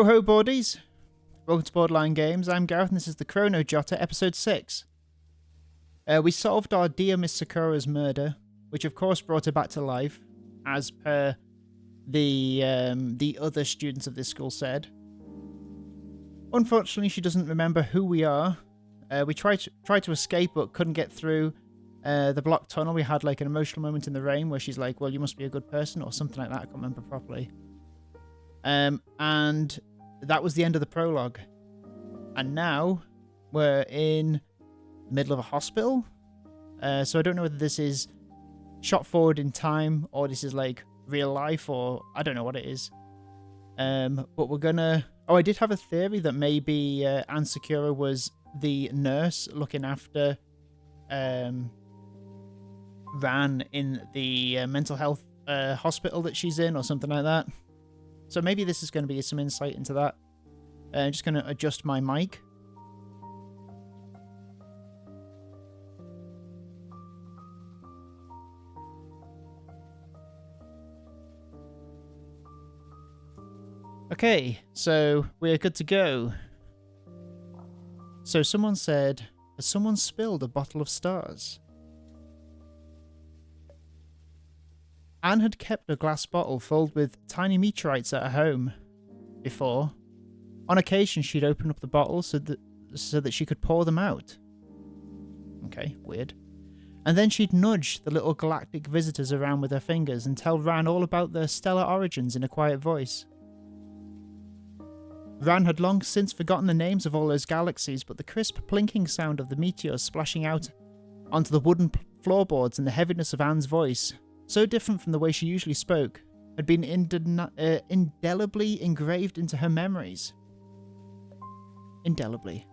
Ho ho, boardies! Welcome to Borderline Games. I'm Gareth and this is the Chrono Jotter, episode 6. We solved our dear Miss Sakura's murder, which of course brought her back to life, as per the other students of this school said. Unfortunately, she doesn't remember who we are. We tried to escape but couldn't get through the blocked tunnel. We had like an emotional moment in the rain where she's like, well, you must be a good person or something like that. I can't remember properly. And that was the end of the prologue. And now we're in the middle of a hospital. So I don't know whether this is shot forward in time or this is like real life or I don't know what it is. But we're gonna... Oh, I did have a theory that maybe Ann Sakura was the nurse looking after Ran in the mental health hospital that she's in or something like that. So maybe this is going to be some insight into that. I'm just going to adjust my mic. Okay, so we're good to go. So someone said, has someone spilled a bottle of stars? Anne had kept a glass bottle filled with tiny meteorites at her home before. On occasion, she'd open up the bottle so that she could pour them out. Okay, weird. And then she'd nudge the little galactic visitors around with her fingers and tell Ran all about their stellar origins in a quiet voice. Ran had long since forgotten the names of all those galaxies, but the crisp plinking sound of the meteors splashing out onto the wooden floorboards and the heaviness of Anne's voice, so different from the way she usually spoke, had been indelibly engraved into her memories. Indelibly.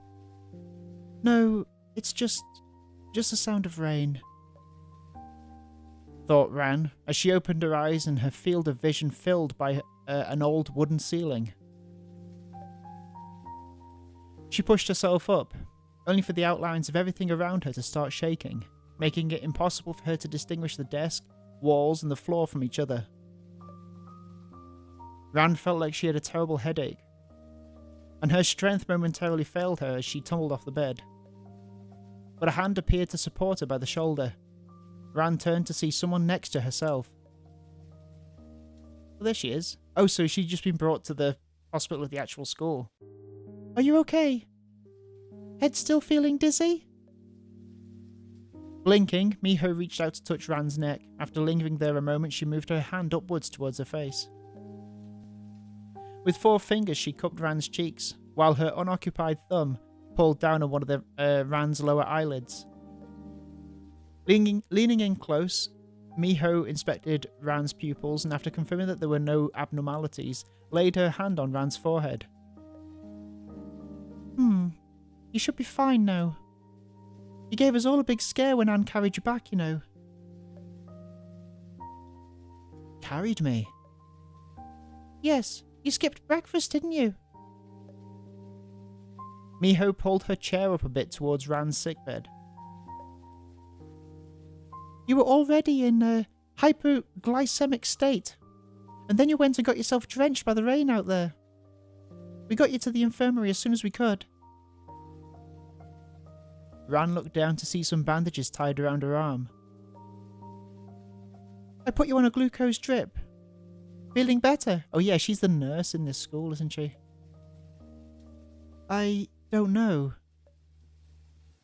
No, it's just the sound of rain, thought Ran, as she opened her eyes and her field of vision filled by an old wooden ceiling. She pushed herself up, only for the outlines of everything around her to start shaking, making it impossible for her to distinguish the desk, walls, and the floor from each other. Ran felt like she had a terrible headache, and her strength momentarily failed her as she tumbled off the bed. But a hand appeared to support her by the shoulder. Ran turned to see someone next to herself. Well, there she is. Oh, so she'd just been brought to the hospital at the actual school. Are you okay? Head still feeling dizzy? Blinking, Miho reached out to touch Ran's neck. After lingering there a moment, she moved her hand upwards towards her face. With 4 fingers, she cupped Ran's cheeks, while her unoccupied thumb pulled down on one of Ran's lower eyelids. Leaning in close, Miho inspected Ran's pupils, and after confirming that there were no abnormalities, laid her hand on Ran's forehead. You should be fine now. You gave us all a big scare when Anne carried you back, you know. Carried me? Yes, you skipped breakfast, didn't you? Miho pulled her chair up a bit towards Ran's sickbed. You were already in a hypoglycemic state, and then you went and got yourself drenched by the rain out there. We got you to the infirmary as soon as we could. Ran looked down to see some bandages tied around her arm. I put you on a glucose drip. Feeling better? Oh yeah, she's the nurse in this school, isn't she? I don't know.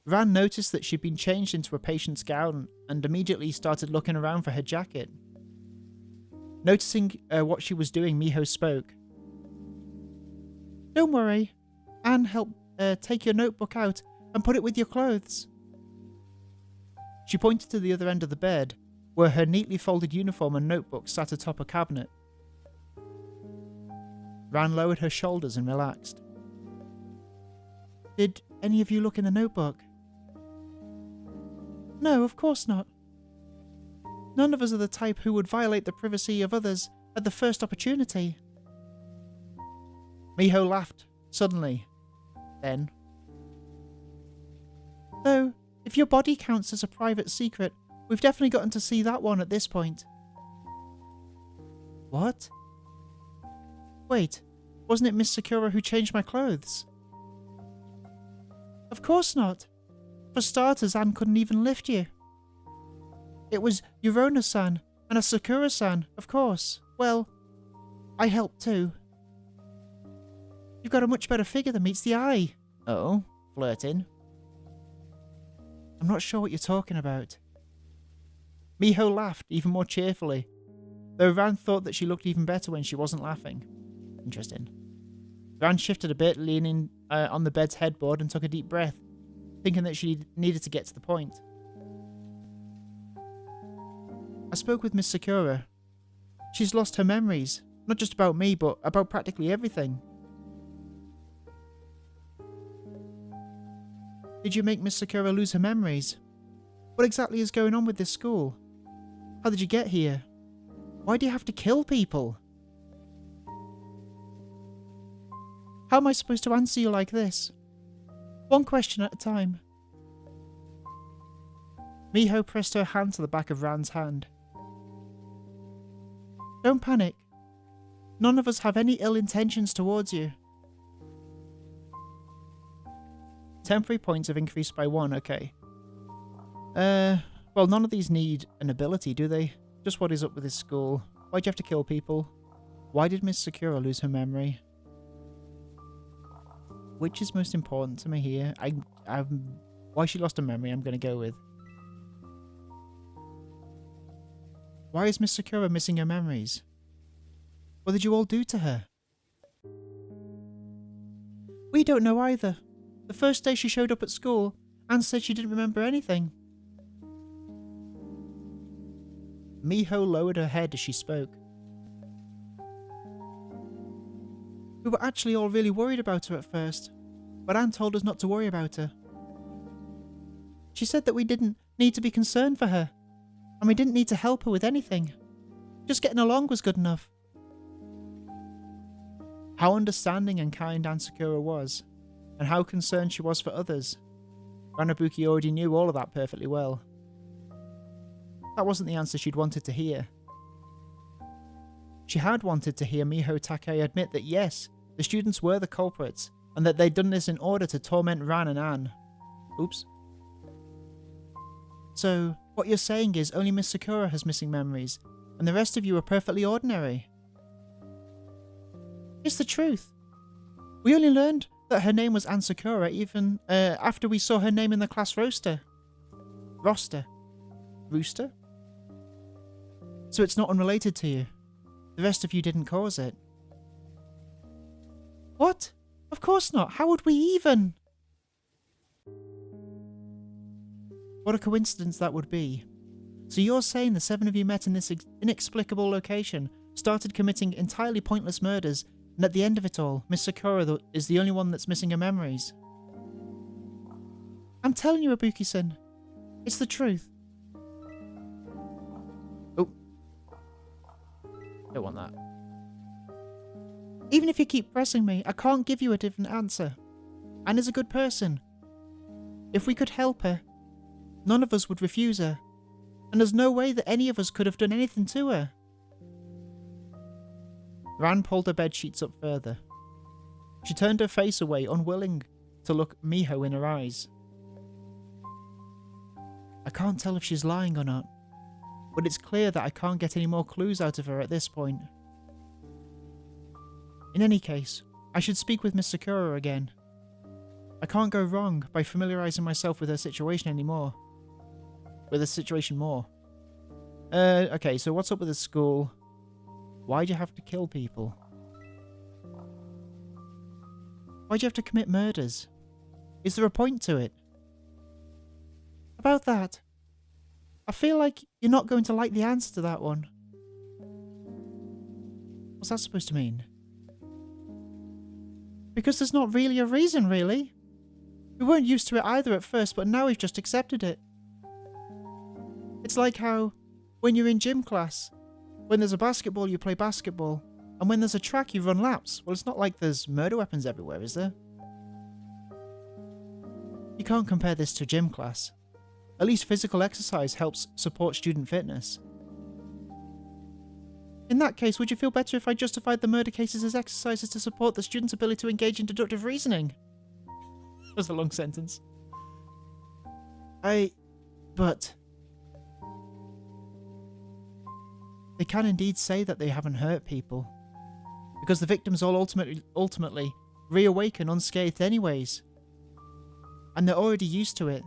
Ran noticed that she'd been changed into a patient's gown and immediately started looking around for her jacket. Noticing what she was doing, Miho spoke. Don't worry. Anne helped take your notebook out and put it with your clothes. She pointed to the other end of the bed, where her neatly folded uniform and notebook sat atop a cabinet. Ran lowered her shoulders and relaxed. Did any of you look in the notebook? No, of course not. None of us are the type who would violate the privacy of others at the first opportunity. Miho laughed, suddenly. Then, though, if your body counts as a private secret, we've definitely gotten to see that one at this point. What? Wait, Wasn't it Miss Sakura who changed my clothes? Of course not. For starters, Anne couldn't even lift you. It was Yorona-san and a Sakura-san, of course. Well, I helped too. You've got a much better figure than meets the eye. Oh, flirting. I'm not sure what you're talking about. Miho laughed even more cheerfully, though Ran thought that she looked even better when she wasn't laughing. Interesting. Ran shifted a bit, leaning on the bed's headboard, and took a deep breath, thinking that she needed to get to the point. I spoke with Miss Sakura. She's lost her memories, not just about me, but about practically everything. Did you make Miss Sakura lose her memories? What exactly is going on with this school? How did you get here? Why do you have to kill people? How am I supposed to answer you like this? One question at a time. Miho pressed her hand to the back of Ran's hand. Don't panic. None of us have any ill intentions towards you. Temporary points have increased by 1, okay. Well, none of these need an ability, do they? Just what is up with this school? Why'd you have to kill people? Why did Miss Sakura lose her memory? Which is most important to me here? Why she lost her memory, I'm going to go with. Why is Miss Sakura missing her memories? What did you all do to her? We don't know either. The first day she showed up at school, Anne said she didn't remember anything. Miho lowered her head as she spoke. We were actually all really worried about her at first, but Anne told us not to worry about her. She said that we didn't need to be concerned for her, and we didn't need to help her with anything. Just getting along was good enough. How understanding and kind Anne Sakura was, and how concerned she was for others. Ranabuki already knew all of that perfectly well. That wasn't the answer she'd wanted to hear. She had wanted to hear Miho Takei admit that yes, the students were the culprits, and that they'd done this in order to torment Ran and Anne. Oops. So, what you're saying is only Miss Sakura has missing memories, and the rest of you are perfectly ordinary. It's the truth. We only learned that her name was Anne Sakura even after we saw her name in the class roster. Rooster? So it's not unrelated to you. The rest of you didn't cause it. What? Of course not. How would we even? What a coincidence that would be. So you're saying the 7 of you met in this inexplicable location, started committing entirely pointless murders, and at the end of it all, Miss Sakura is the only one that's missing her memories. I'm telling you, Ibuki-san. It's the truth. Oh. Don't want that. Even if you keep pressing me, I can't give you a different answer. Anne is a good person. If we could help her, none of us would refuse her. And there's no way that any of us could have done anything to her. Ran pulled her bedsheets up further. She turned her face away, unwilling to look Miho in her eyes. I can't tell if she's lying or not, but it's clear that I can't get any more clues out of her at this point. In any case, I should speak with Miss Sakura again. I can't go wrong by familiarizing myself with her situation anymore. With the situation more. Okay, so what's up with the school? Why'd you have to kill people? Why'd you have to commit murders? Is there a point to it? About that, I feel like you're not going to like the answer to that one. What's that supposed to mean? Because there's not really a reason, really. We weren't used to it either at first, but now we've just accepted it. It's like how, when you're in gym class, when there's a basketball, you play basketball, and when there's a track, you run laps. Well, it's not like there's murder weapons everywhere, is there? You can't compare this to gym class. At least physical exercise helps support student fitness. In that case, would you feel better if I justified the murder cases as exercises to support the student's ability to engage in deductive reasoning? That's a long sentence. But... They can indeed say that they haven't hurt people. Because the victims all ultimately reawaken unscathed anyways. And they're already used to it.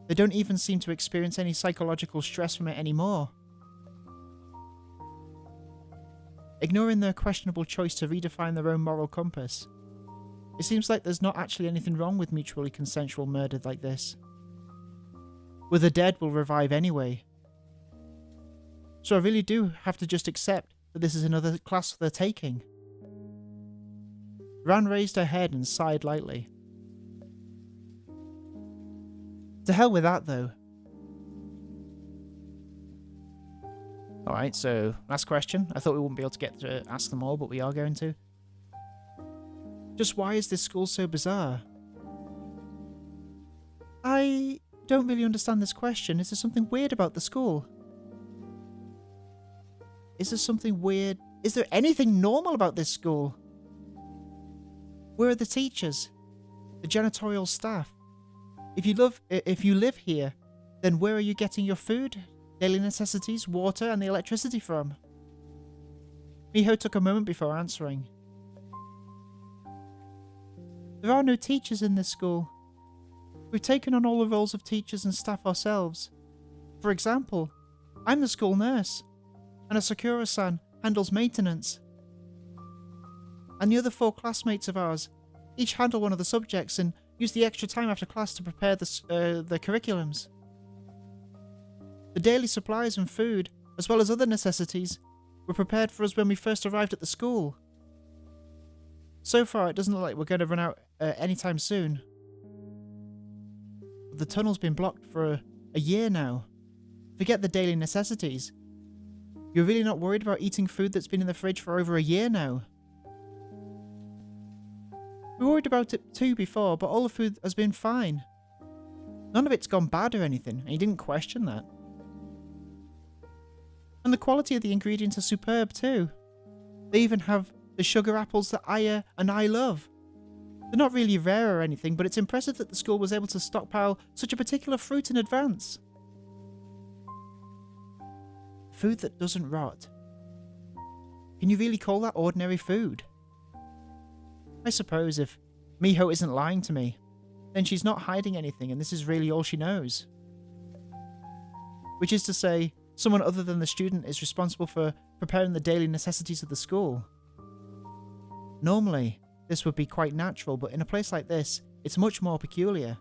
They don't even seem to experience any psychological stress from it anymore. Ignoring their questionable choice to redefine their own moral compass, it seems like there's not actually anything wrong with mutually consensual murder like this. Where the dead will revive anyway. So I really do have to just accept that this is another class they're taking. Ran raised her head and sighed lightly. To hell with that, though. Alright, so last question. I thought we wouldn't be able to get to ask them all, but we are going to. Just why is this school so bizarre? I don't really understand this question. Is there something weird about the school? Is there something weird? Is there anything normal about this school? Where are the teachers? The janitorial staff? If you live here, then where are you getting your food, daily necessities, water, and the electricity from? Miho took a moment before answering. There are no teachers in this school. We've taken on all the roles of teachers and staff ourselves. For example, I'm the school nurse, and Asakura-san handles maintenance. And the other 4 classmates of ours each handle one of the subjects and use the extra time after class to prepare the curriculums. The daily supplies and food, as well as other necessities, were prepared for us when we first arrived at the school. So far, it doesn't look like we're going to run out anytime soon. The tunnel's been blocked for a year now. Forget the daily necessities. You're really not worried about eating food that's been in the fridge for over a year now? We worried about it too before, but all the food has been fine. None of it's gone bad or anything, and you didn't question that. And the quality of the ingredients are superb too. They even have the sugar apples that Aya and I love. They're not really rare or anything, but it's impressive that the school was able to stockpile such a particular fruit in advance. Food that doesn't rot. Can you really call that ordinary food? I suppose if Miho isn't lying to me, then she's not hiding anything and this is really all she knows. Which is to say, someone other than the student is responsible for preparing the daily necessities of the school. Normally, this would be quite natural, but in a place like this, it's much more peculiar.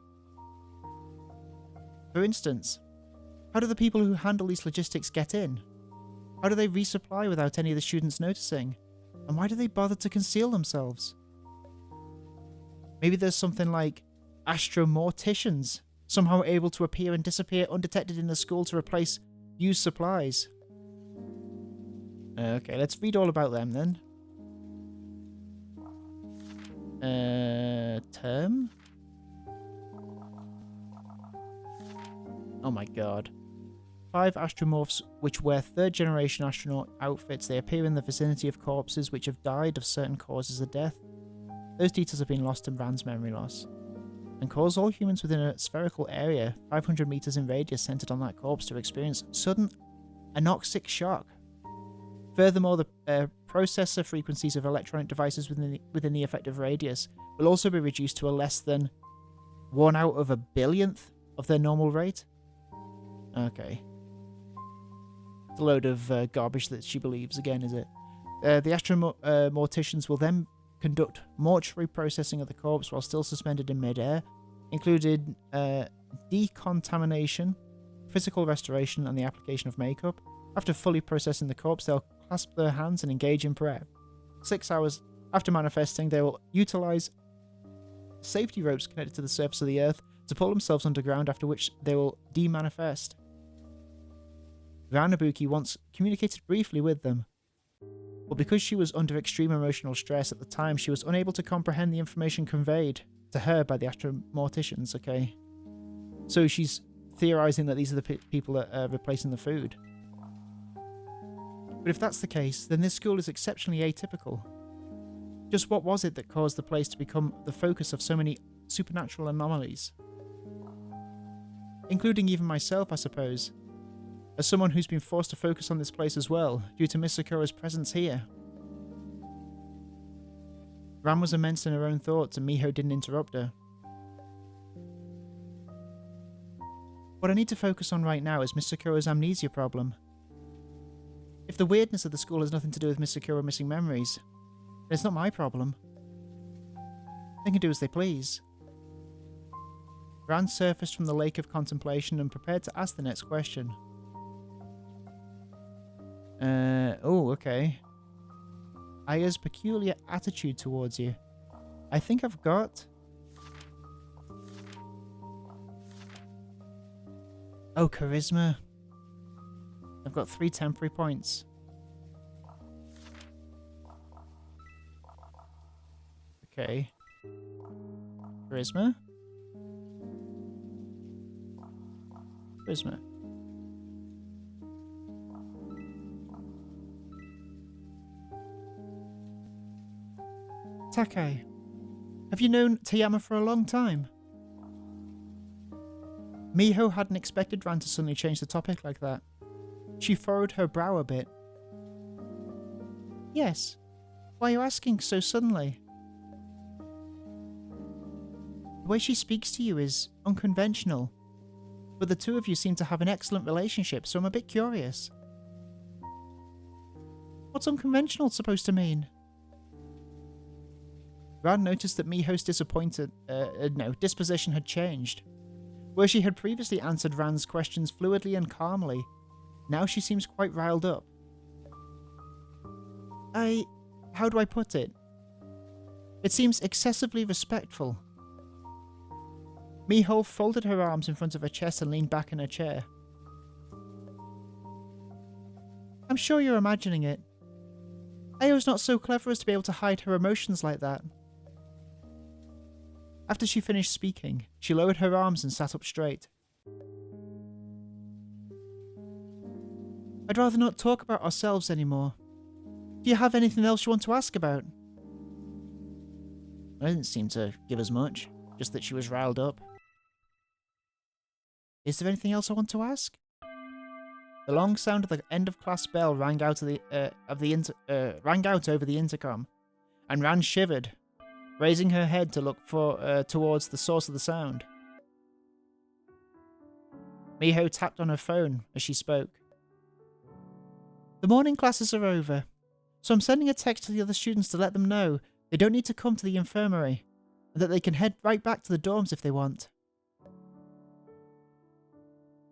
For instance, how do the people who handle these logistics get in? How do they resupply without any of the students noticing? And why do they bother to conceal themselves? Maybe there's something like astromorticians, somehow able to appear and disappear undetected in the school to replace used supplies. Okay, let's read all about them then. Term? Oh my god. 5 astromorphs which wear 3rd generation astronaut outfits. They appear in the vicinity of corpses which have died of certain causes of death. Those details have been lost in Rand's memory loss. And cause all humans within a spherical area 500 meters in radius centered on that corpse to experience sudden anoxic shock. Furthermore, the processor frequencies of electronic devices within the effective radius will also be reduced to a less than 1 out of a billionth of their normal rate. Okay. It's a load of garbage that she believes again, is it? The astromorticians will then conduct mortuary processing of the corpse while still suspended in midair, including decontamination, physical restoration, and the application of makeup. After fully processing the corpse, they'll clasp their hands and engage in prayer. 6 hours after manifesting, they will utilize safety ropes connected to the surface of the earth to pull themselves underground, after which they will demanifest. Ranabuki once communicated briefly with them, but because she was under extreme emotional stress at the time, she was unable to comprehend the information conveyed to her by the astromorticians, okay? So she's theorizing that these are the people that are replacing the food. But if that's the case, then this school is exceptionally atypical. Just what was it that caused the place to become the focus of so many supernatural anomalies? Including even myself, I suppose, as someone who's been forced to focus on this place as well, due to Miss Sakura's presence here. Ran was immense in her own thoughts, and Miho didn't interrupt her. What I need to focus on right now is Miss Sakura's amnesia problem. If the weirdness of the school has nothing to do with Miss Sakura missing memories, then it's not my problem. They can do as they please. Ran surfaced from the lake of contemplation and prepared to ask the next question. Oh, okay. Aya's peculiar attitude towards you. I think I've got... Oh, charisma. I've got 3 temporary points. Okay. Charisma? Charisma. Takai, have you known Tayama for a long time? Miho hadn't expected Ran to suddenly change the topic like that. She furrowed her brow a bit. Yes. Why are you asking so suddenly? The way she speaks to you is unconventional, but the two of you seem to have an excellent relationship, so I'm a bit curious. What's unconventional supposed to mean? Ran noticed that Miho's disposition had changed. Where she had previously answered Ran's questions fluidly and calmly, now she seems quite riled up. How do I put it? It seems excessively respectful. Miho folded her arms in front of her chest and leaned back in her chair. I'm sure you're imagining it. Ayo's not so clever as to be able to hide her emotions like that. After she finished speaking, she lowered her arms and sat up straight. I'd rather not talk about ourselves anymore. Do you have anything else you want to ask about? I didn't seem to give as much, just that she was riled up. Is there anything else I want to ask? The long sound of the end of class bell rang out rang out over the intercom, and Ran shivered, raising her head to look towards the source of the sound. Miho tapped on her phone as she spoke. The morning classes are over, so I'm sending a text to the other students to let them know they don't need to come to the infirmary, and that they can head right back to the dorms if they want.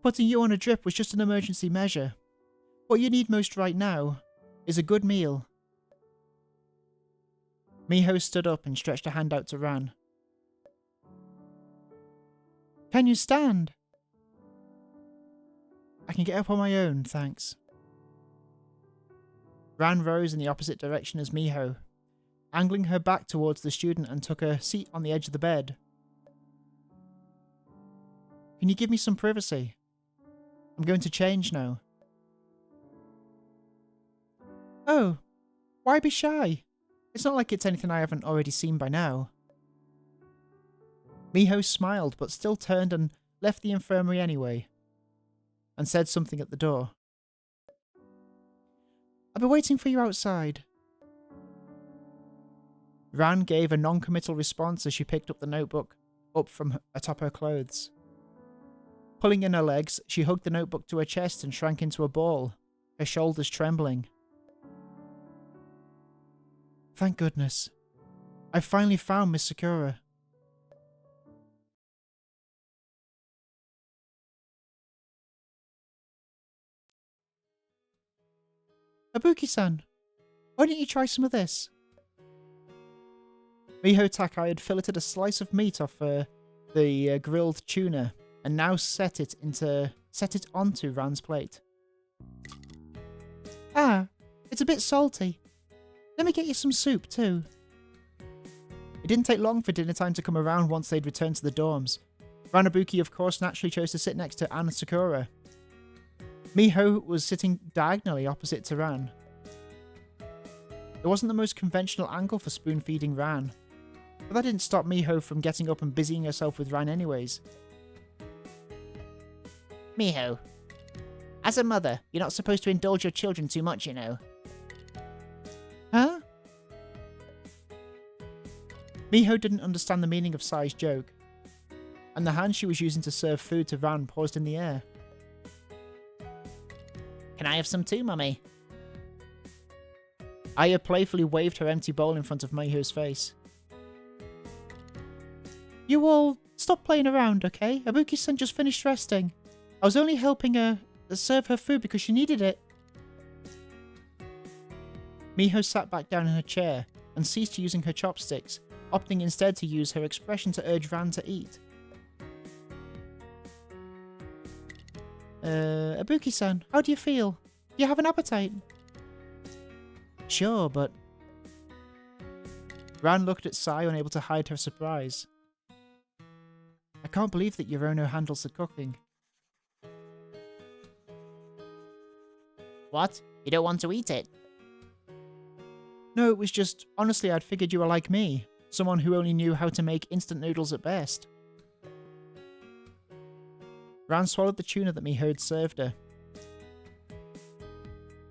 Putting you on a drip was just an emergency measure. What you need most right now is a good meal. Miho stood up and stretched a hand out to Ran. Can you stand? I can get up on my own, thanks. Ran rose in the opposite direction as Miho, angling her back towards the student, and took a seat on the edge of the bed. Can you give me some privacy? I'm going to change now. Oh, why be shy? It's not like it's anything I haven't already seen by now. Miho smiled, but still turned and left the infirmary anyway, and said something at the door. I'll be waiting for you outside. Ran gave a non-committal response as she picked up the notebook up from atop her clothes. Pulling in her legs, she hugged the notebook to her chest and shrank into a ball, her shoulders trembling. Thank goodness. I finally found Miss Sakura. Ibuki-san, why don't you try some of this? Miho Takai had filleted a slice of meat off the grilled tuna and now set it onto Ran's plate. Ah, it's a bit salty. Let me get you some soup too. It didn't take long for dinner time to come around once they'd returned to the dorms. Ranabuki, of course, naturally chose to sit next to Anne Sakura. Miho was sitting diagonally opposite to Ran, It wasn't the most conventional angle for spoon-feeding Ran, but that didn't stop Miho from getting up and busying herself with Ran anyways. Miho, as a mother, you're not supposed to indulge your children too much, you know. Huh? Miho didn't understand the meaning of Sai's joke, and the hand she was using to serve food to Ran paused in the air. Can I have some too, Mummy? Aya playfully waved her empty bowl in front of Miho's face. You all, stop playing around, okay? Ibuki-san just finished resting. I was only helping her serve her food because she needed it. Miho sat back down in her chair and ceased using her chopsticks, opting instead to use her expression to urge Ran to eat. Ibuki-san, how do you feel? Do you have an appetite? Sure, but... Ran looked at Sai, unable to hide her surprise. I can't believe that Yorono handles the cooking. What? You don't want to eat it? No, it was just, honestly, I'd figured you were like me. Someone who only knew how to make instant noodles at best. Ran swallowed the tuna that Miho had served her.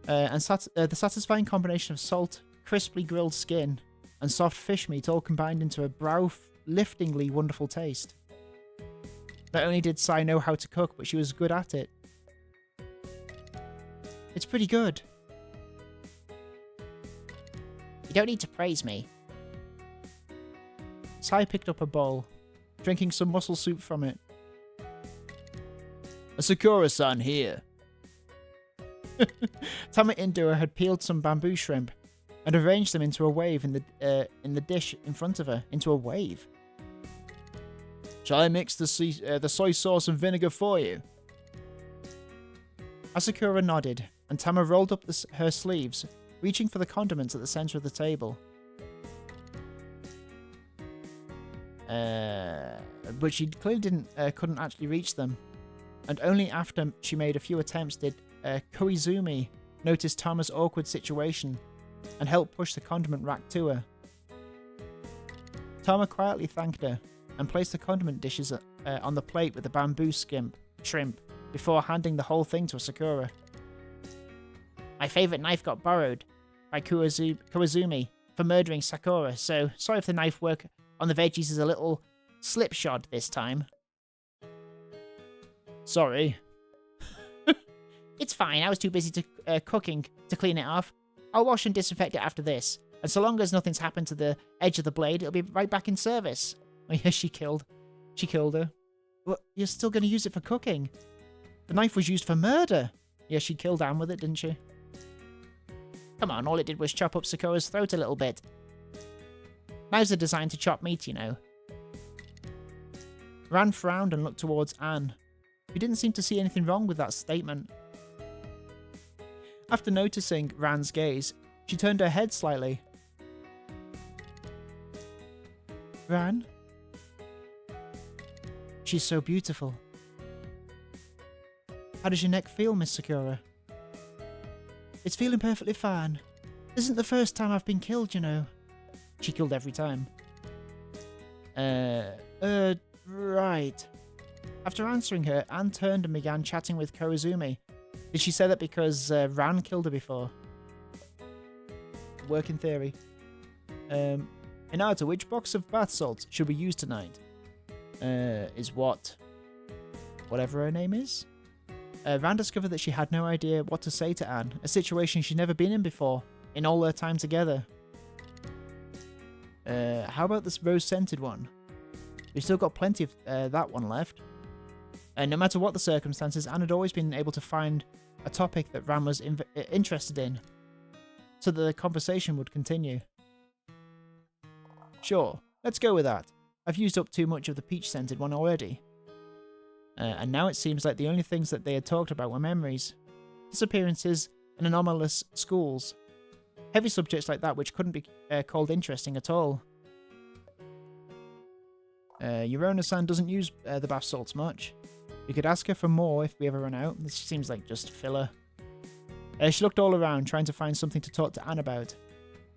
The satisfying combination of salt, crisply grilled skin, and soft fish meat all combined into a brow-liftingly wonderful taste. Not only did Sai know how to cook, but she was good at it. It's pretty good. You don't need to praise me. Sai picked up a bowl, drinking some mussel soup from it. A Sakura-san here. Tama Indoa had peeled some bamboo shrimp and arranged them into a wave in the dish in front of her. Into a wave. Shall I mix the soy sauce and vinegar for you? Asakura nodded, and Tama rolled up her sleeves, reaching for the condiments at the center of the table. But she clearly couldn't actually reach them, and only after she made a few attempts did Koizumi notice Tama's awkward situation and help push the condiment rack to her. Tama quietly thanked her and placed the condiment dishes on the plate with the bamboo shrimp before handing the whole thing to Sakura. My favorite knife got borrowed by Koizumi for murdering Sakura, so sorry if the knife work on the veggies is a little slipshod this time. Sorry. It's fine, I was too busy cooking to clean it off. I'll wash and disinfect it after this, and so long as nothing's happened to the edge of the blade, it'll be right back in service. Oh yeah, she killed her. Well, you're still going to use it for cooking? The knife was used for murder. Yeah, she killed Anne with it, didn't she? Come on, all it did was chop up Sakura's throat a little bit. Knives are designed to chop meat, you know. Ran frowned and looked towards Anne, who didn't seem to see anything wrong with that statement. After noticing Ran's gaze, she turned her head slightly. Ran? She's so beautiful. How does your neck feel, Miss Sakura? It's feeling perfectly fine. This isn't the first time I've been killed, you know. She killed every time. Right. After answering her, Anne turned and began chatting with Koizumi. Did she say that because Ran killed her before? Working theory. Hinata, which box of bath salts should we use tonight? Is what? Whatever her name is? Ran discovered that she had no idea what to say to Anne, a situation she'd never been in before, in all their time together. How about this rose-scented one? We've still got plenty of that one left. No matter what the circumstances, Anne had always been able to find a topic that Ran was interested in, so that the conversation would continue. Sure, let's go with that. I've used up too much of the peach-scented one already. And now it seems like the only things that they had talked about were memories, disappearances, and anomalous schools. Heavy subjects like that which couldn't be called interesting at all. Yorona-san doesn't use the bath salts much. We could ask her for more if we ever run out. This seems like just filler. She looked all around, trying to find something to talk to Anne about.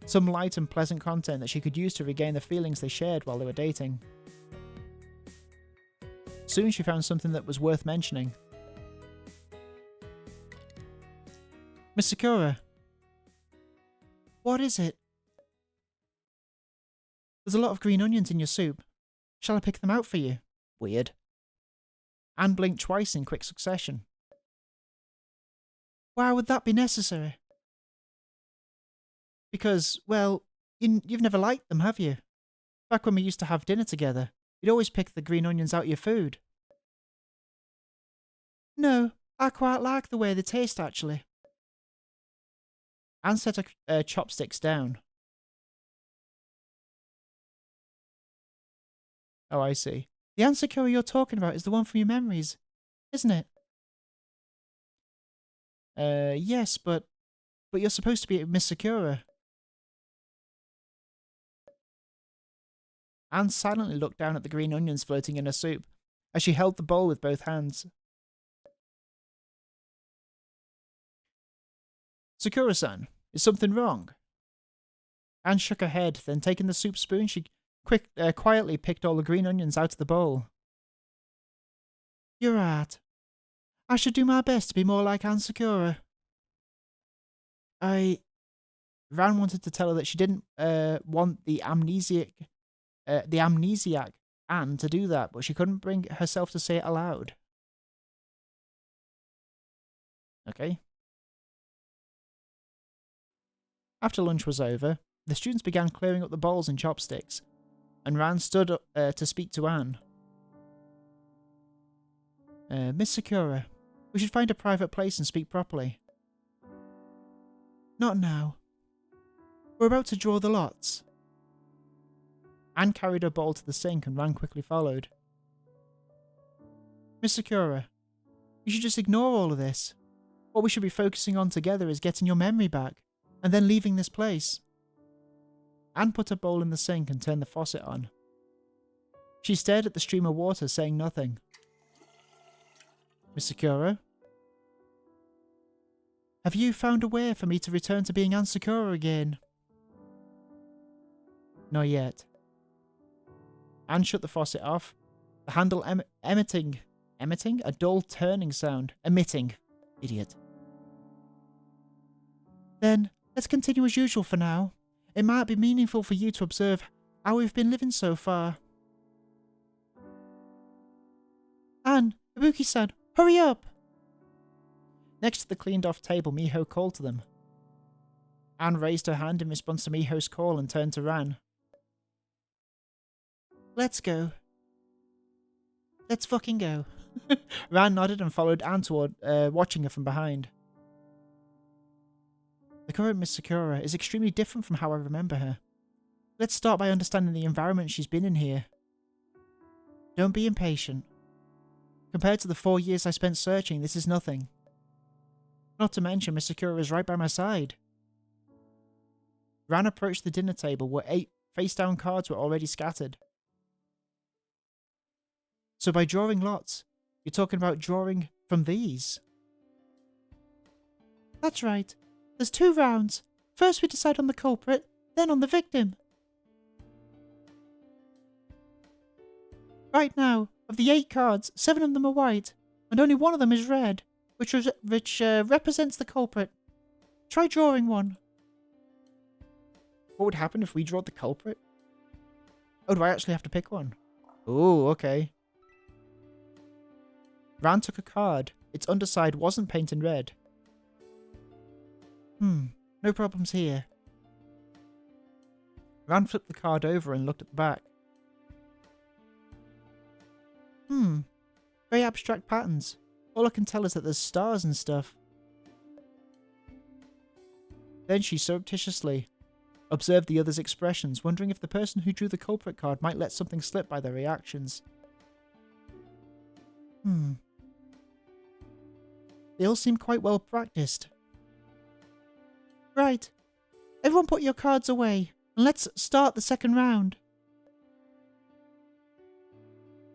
Some light and pleasant content that she could use to regain the feelings they shared while they were dating. Soon she found something that was worth mentioning. Miss Sakura. What is it? There's a lot of green onions in your soup. Shall I pick them out for you? Weird. Anne blinked twice in quick succession. Why would that be necessary? Because, well, you've never liked them, have you? Back when we used to have dinner together, you'd always pick the green onions out of your food. No, I quite like the way they taste, actually. Anne set her chopsticks down. Oh, I see. The Anne Sakura you're talking about is the one from your memories, isn't it? Yes, but you're supposed to be Miss Sakura. Anne silently looked down at the green onions floating in her soup as she held the bowl with both hands. Sakura-san, is something wrong? Anne shook her head, then taking the soup spoon, she quietly picked all the green onions out of the bowl. You're right. I should do my best to be more like Anne Sakura. Ran wanted to tell her that she didn't want the amnesiac Anne to do that, but she couldn't bring herself to say it aloud. Okay. After lunch was over, the students began clearing up the bowls and chopsticks, and Ran stood up to speak to Anne. Miss Sakura, we should find a private place and speak properly. Not now. We're about to draw the lots. Anne carried her bowl to the sink and Ran quickly followed. Miss Sakura, you should just ignore all of this. What we should be focusing on together is getting your memory back, and then leaving this place. Anne put her bowl in the sink and turned the faucet on. She stared at the stream of water, saying nothing. Miss Sakura? Have you found a way for me to return to being Anne Sakura again? Not yet. Anne shut the faucet off, the handle emitting a dull turning sound. Emitting. Idiot. Then, let's continue as usual for now. It might be meaningful for you to observe how we've been living so far. Anne, Ibuki-san, hurry up! Next to the cleaned-off table, Miho called to them. Anne raised her hand in response to Miho's call and turned to Ran. Let's go. Let's fucking go. Ran nodded and followed Anne toward, watching her from behind. The current Miss Sakura is extremely different from how I remember her. Let's start by understanding the environment she's been in here. Don't be impatient. Compared to the 4 years I spent searching, this is nothing. Not to mention, Miss Sakura is right by my side. Ran approached the dinner table where 8 face-down cards were already scattered. So by drawing lots, you're talking about drawing from these? That's right. There's 2 rounds. First we decide on the culprit, then on the victim. Right now, of the 8 cards, 7 of them are white, and only 1 of them is red, which represents the culprit. Try drawing one. What would happen if we drawed the culprit? Oh, do I actually have to pick one? Oh, okay. Ran took a card. Its underside wasn't painted red. No problems here. Ran flipped the card over and looked at the back. Very abstract patterns. All I can tell is that there's stars and stuff. Then she surreptitiously observed the others' expressions, wondering if the person who drew the culprit card might let something slip by their reactions. They all seem quite well practiced. Right. Everyone put your cards away, and let's start the second round.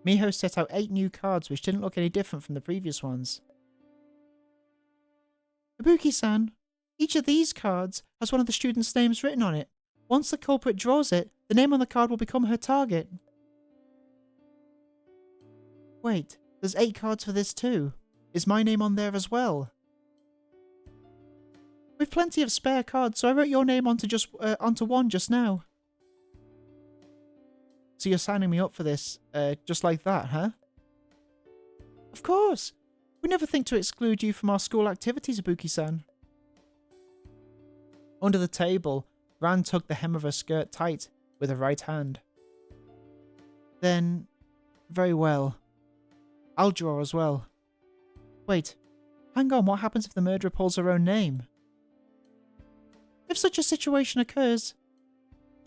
Miho set out 8 new cards which didn't look any different from the previous ones. Ibuki-san, each of these cards has one of the students' names written on it, Once the culprit draws it, the name on the card will become her target. Wait, there's 8 cards for this too. Is my name on there as well? We've plenty of spare cards, so I wrote your name onto one just now. So you're signing me up for this, just like that, huh? Of course! We never think to exclude you from our school activities, Ibuki-san. Under the table, Ran tugged the hem of her skirt tight with her right hand. Then, very well. I'll draw as well. Wait, hang on, what happens if the murderer pulls her own name? If such a situation occurs,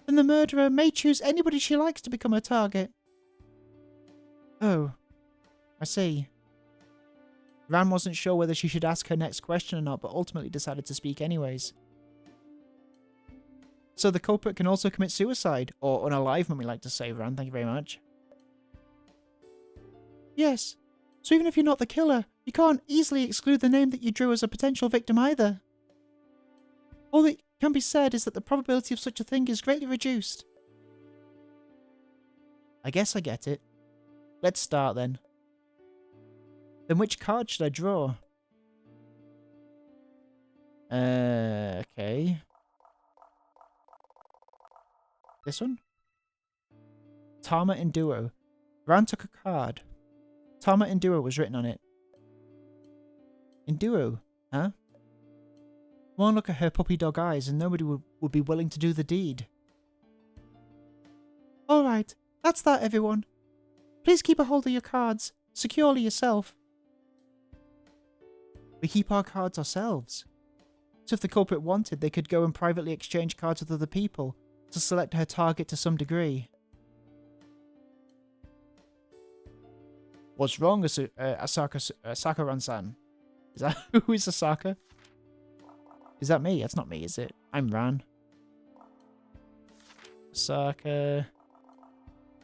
then the murderer may choose anybody she likes to become her target. Oh, I see. Ran wasn't sure whether she should ask her next question or not, but ultimately decided to speak anyways. So the culprit can also commit suicide, or unalivement, we like to say, Ran, thank you very much. Yes, so even if you're not the killer, you can't easily exclude the name that you drew as a potential victim either. All that can be said is that the probability of such a thing is greatly reduced. I guess I get it. Let's start then. Then which card should I draw? Okay. This one? Tama in duo. Ran took a card. Tama in duo was written on it. In duo, huh? One look at her puppy dog eyes and nobody would be willing to do the deed. Alright, that's that everyone. Please keep a hold of your cards, securely yourself. We keep our cards ourselves. So if the culprit wanted, they could go and privately exchange cards with other people to select her target to some degree. What's wrong, Asaka-ran-san? Is that who is Asaka? Is that me? That's not me, is it? I'm Ran. Asaka.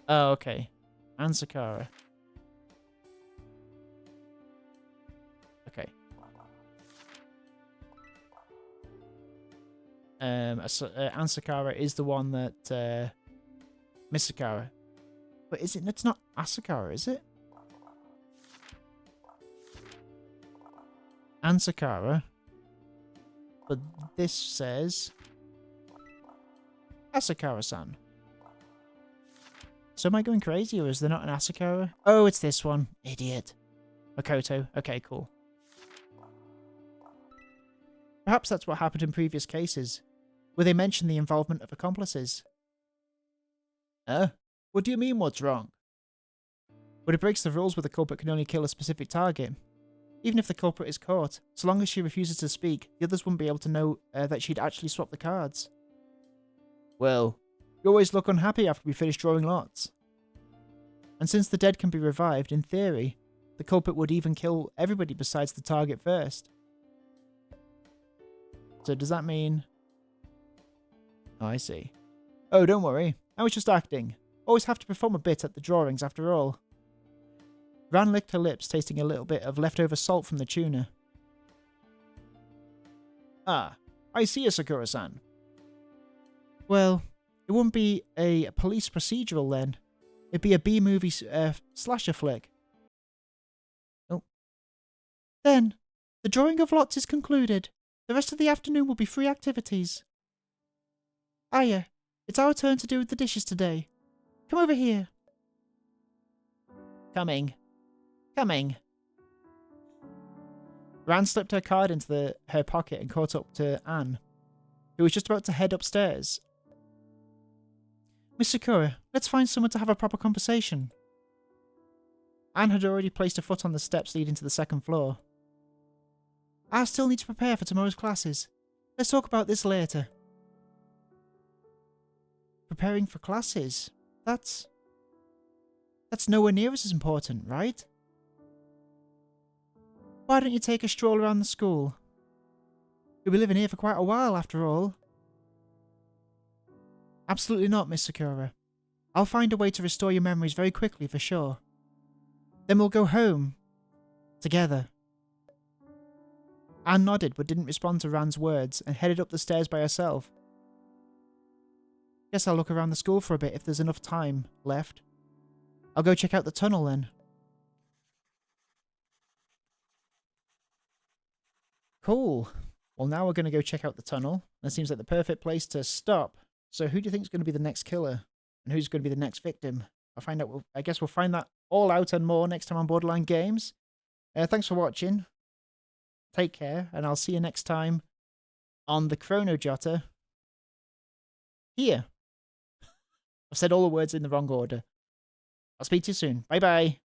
Oh, okay. And Sakara. Okay. Ansakara is the one that Misakara. But is it? It's not Asakara, is it? Ansakara. But this says Asakara-san. So am I going crazy, or is there not an Asakara? Oh, it's this one. Idiot. Makoto. Okay, cool. Perhaps that's what happened in previous cases, where they mentioned the involvement of accomplices. What do you mean, what's wrong? But it breaks the rules where the culprit can only kill a specific target. Even if the culprit is caught, so long as she refuses to speak, the others wouldn't be able to know that she'd actually swapped the cards. Well, you always look unhappy after we finish drawing lots. And since the dead can be revived, in theory, the culprit would even kill everybody besides the target first. So does that mean... Oh, I see. Oh, don't worry. I was just acting. Always have to perform a bit at the drawings after all. Ran licked her lips, tasting a little bit of leftover salt from the tuna. Ah, I see, Sakura-san. Well, it wouldn't be a police procedural then. It'd be a B-movie slasher flick. Oh. Then, the drawing of lots is concluded. The rest of the afternoon will be free activities. Aya, it's our turn to do the dishes today. Come over here. Coming. Coming. Ran slipped her card into her pocket and caught up to Anne, who was just about to head upstairs. Miss Sakura, let's find someone to have a proper conversation. Anne had already placed her foot on the steps leading to the second floor. I still need to prepare for tomorrow's classes. Let's talk about this later. Preparing for classes? That's nowhere near as important, right? Why don't you take a stroll around the school? You'll be living here for quite a while, after all. Absolutely not, Miss Sakura. I'll find a way to restore your memories very quickly, for sure. Then we'll go home. Together. Anne nodded, but didn't respond to Ran's words, and headed up the stairs by herself. Guess I'll look around the school for a bit if there's enough time left. I'll go check out the tunnel then. Cool. Well, now we're going to go check out the tunnel. That seems like the perfect place to stop. So who do you think is going to be the next killer? And who's going to be the next victim? I'll find out. I guess we'll find that all out and more next time on Borderline Games. Thanks for watching. Take care, and I'll see you next time on the Chrono Jotter. Here. I've said all the words in the wrong order. I'll speak to you soon. Bye-bye.